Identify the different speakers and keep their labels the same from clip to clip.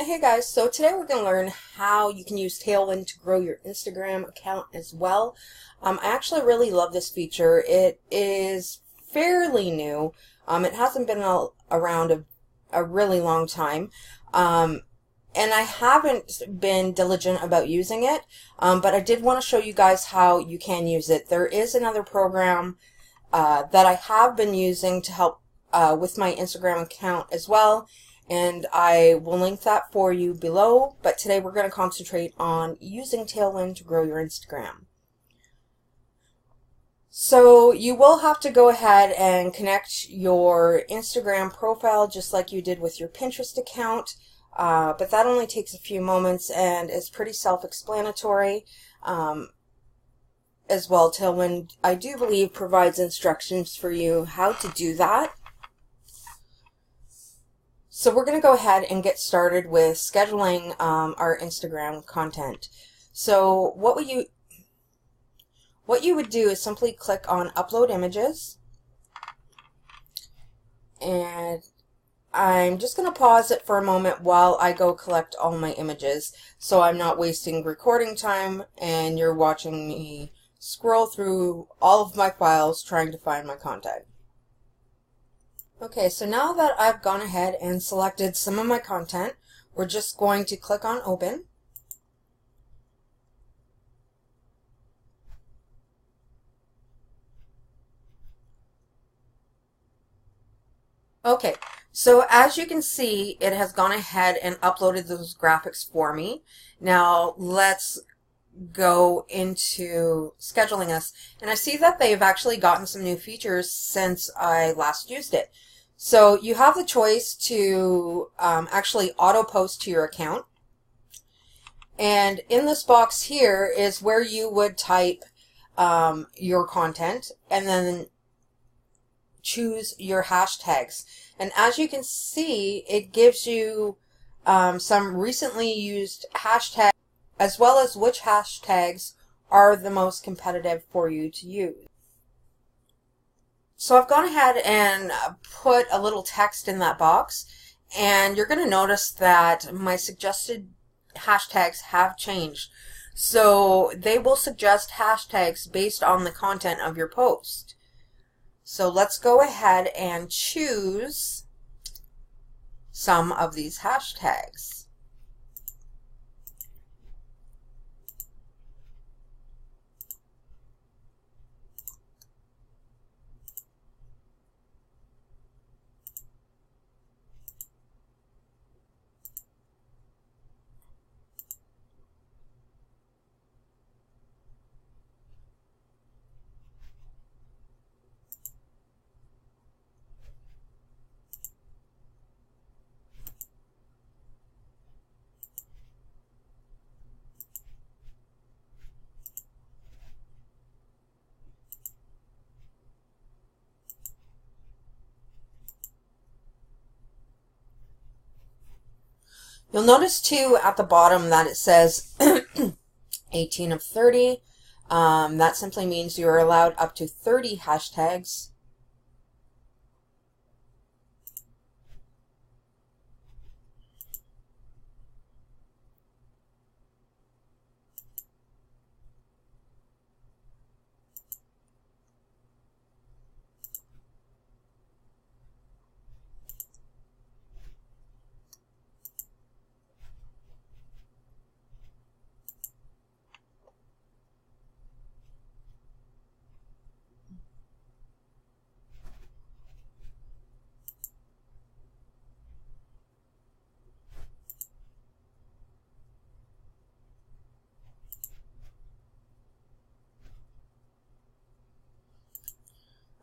Speaker 1: Hey guys, so today we're going to learn how you can use Tailwind to grow your Instagram account as well. I actually really love this feature. It is fairly new. It hasn't been around a really long time. And I haven't been diligent about using it, but I did want to show you guys how you can use it. There is another program that I have been using to help with my Instagram account as well. And I will link that for you below, but today we're going to concentrate on using Tailwind to grow your Instagram. So you will have to go ahead and connect your Instagram profile just like you did with your Pinterest account, but that only takes a few moments and is pretty self-explanatory. As well, Tailwind, I do believe, provides instructions for you how to do that. So we're going to go ahead and get started with scheduling our Instagram content. So what you would do is simply click on Upload Images, and I'm just going to pause it for a moment while I go collect all my images, so I'm not wasting recording time and you're watching me scroll through all of my files trying to find my content. Okay, so now that I've gone ahead and selected some of my content, we're just going to click on Open. Okay, so as you can see, it has gone ahead and uploaded those graphics for me. Now let's go into scheduling this, and I see that they've actually gotten some new features since I last used it. So you have the choice to actually auto post to your account, and in this box here is where you would type your content and then choose your hashtags. And as you can see, it gives you some recently used hashtags as well as which hashtags are the most competitive for you to use. So I've gone ahead and put a little text in that box, and you're going to notice that my suggested hashtags have changed. So they will suggest hashtags based on the content of your post. So let's go ahead and choose some of these hashtags. You'll notice too at the bottom that it says 18 of 30. That simply means you are allowed up to 30 hashtags.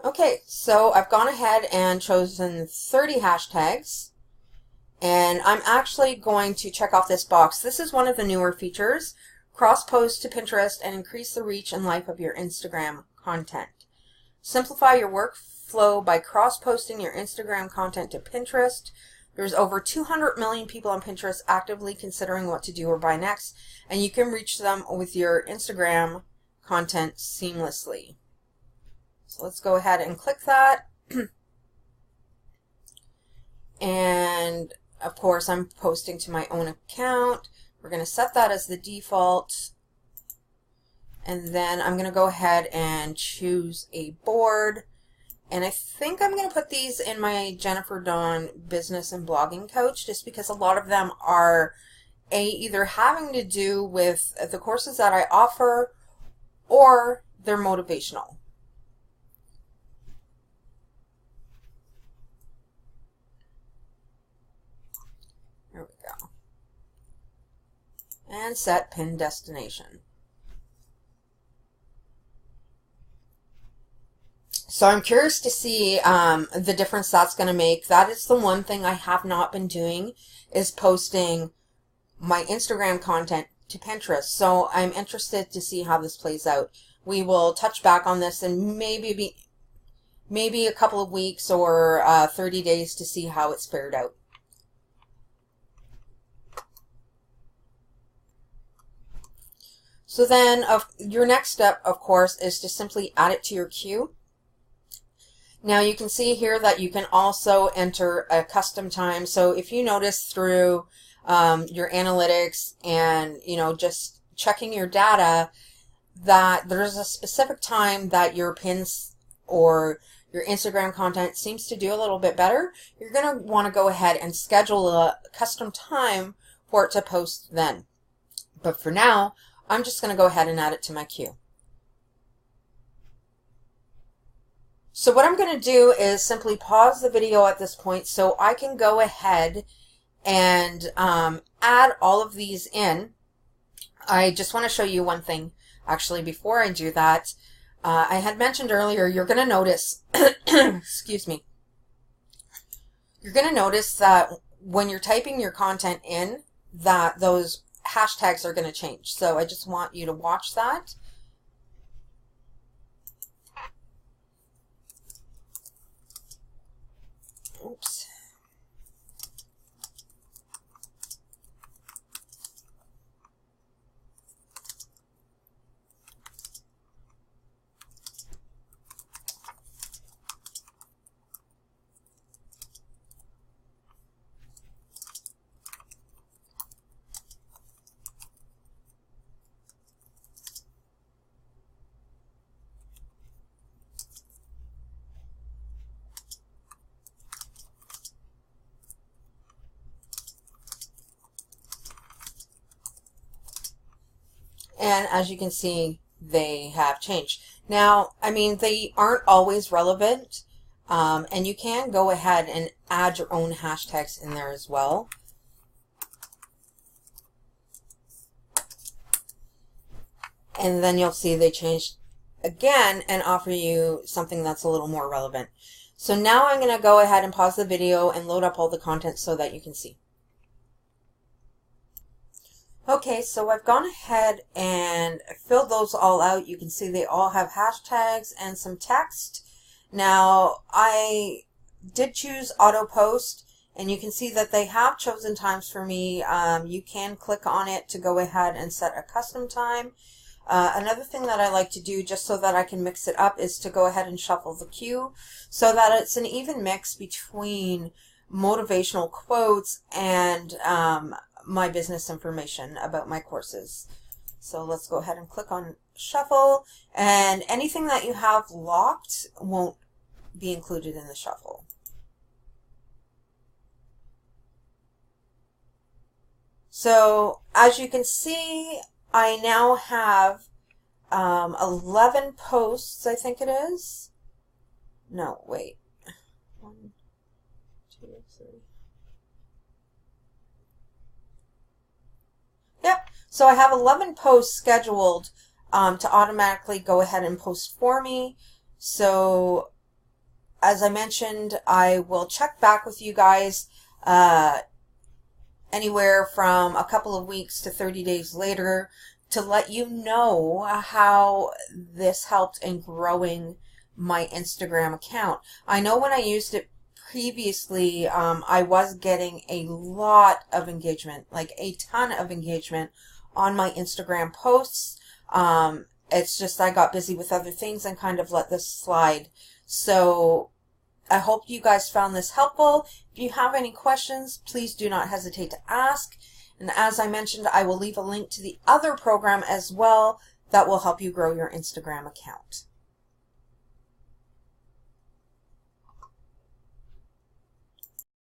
Speaker 1: Okay, so I've gone ahead and chosen 30 hashtags, and I'm actually going to check off this box. This is one of the newer features: cross-post to Pinterest and increase the reach and life of your Instagram content. Simplify your workflow by cross-posting your Instagram content to Pinterest. There's over 200 million people on Pinterest actively considering what to do or buy next, and you can reach them with your Instagram content seamlessly. So let's go ahead and click that. And of course, I'm posting to my own account. We're going to set that as the default. And then I'm going to go ahead and choose a board. And I think I'm going to put these in my Jennifer Dawn business and blogging coach, just because a lot of them are either having to do with the courses that I offer, or they're motivational. There we go. And set pin destination. So I'm curious to see the difference that's going to make. That is the one thing I have not been doing, is posting my Instagram content to Pinterest. So I'm interested to see how this plays out. We will touch back on this in maybe a couple of weeks or 30 days to see how it's fared out. So then your next step, of course, is to simply add it to your queue. Now you can see here that you can also enter a custom time. So if you notice through your analytics and just checking your data that there's a specific time that your pins or your Instagram content seems to do a little bit better, you're going to want to go ahead and schedule a custom time for it to post then. But for now, I'm just going to go ahead and add it to my queue. So what I'm going to do is simply pause the video at this point so I can go ahead and add all of these in. I just want to show you one thing actually before I do that. I had mentioned earlier, you're going to notice, excuse me, you're going to notice that when you're typing your content in, that those hashtags are going to change. So I just want you to watch that. Oops. And as you can see, they have changed. Now, I mean, they aren't always relevant, and you can go ahead and add your own hashtags in there as well. And then you'll see they changed again and offer you something that's a little more relevant. So now I'm going to go ahead and pause the video and load up all the content so that you can see. Okay, so I've gone ahead and filled those all out. You can see they all have hashtags and some text. Now, I did choose auto post, and you can see that they have chosen times for me. You can click on it to go ahead and set a custom time. Another thing that I like to do, just so that I can mix it up, is to go ahead and shuffle the queue so that it's an even mix between motivational quotes and my business information about my courses. So let's go ahead and click on shuffle, and anything that you have locked won't be included in the shuffle. So as you can see, I now have 11 posts, I think it is. No, wait. 1, 2, 3. Yep, so I have 11 posts scheduled to automatically go ahead and post for me. So as I mentioned, I will check back with you guys anywhere from a couple of weeks to 30 days later to let you know how this helped in growing my Instagram account. I know when I used it previously, I was getting a lot of engagement, like a ton of engagement on my Instagram posts. It's just I got busy with other things and kind of let this slide. So I hope you guys found this helpful. If you have any questions, please do not hesitate to ask. And as I mentioned, I will leave a link to the other program as well that will help you grow your Instagram account.